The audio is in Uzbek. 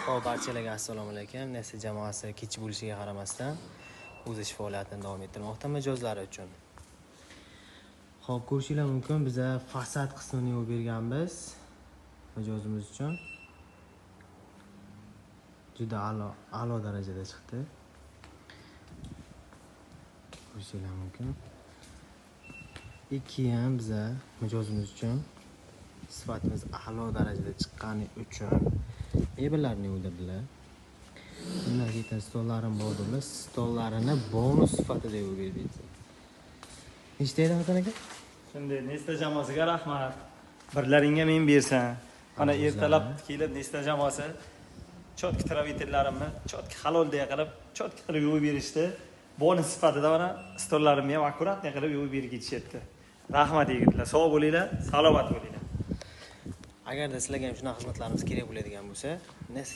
Xo'p, barchalarga assalomu alaykum. Nesta jamoasi kech bo'lishiga qaramasdan o'z ish faoliyatini davom ettirmoqda mijozlari uchun. Xo'p, ko'rishinglar mumkin, biz fasad qismini yuvib berganmiz mijozimiz uchun. Juda a'lo darajada chiqdi. Ko'rishinglar mumkin. Ikki ham biz mijozimiz uchun sifatimiz a'lo darajada chiqqani uchun mebellarni yuvdirdilar. Bundan keyin stollarim bor dedilar. Stollarini bonus sifatida yuvib berdik. Nechta edi Vatan aka? Shunday Nesta jamoasiga rahmat. Birlaringga men bersan. Mana ertalab kelib Nesta jamoasi chotki traviterlarimni chotki halolday qilib, chotki qilib yuvib berishdi. Bonus sifatida mana stollarimni ham akkuratni qilib yuvib berib ketishyapti. Rahmat yigitlar, sog' bo'linglar, salomat bo'linglar. Agarda sizlarga ham shunaqa xizmatlarimiz kerak bo'ladigan bo'lsa, Nesta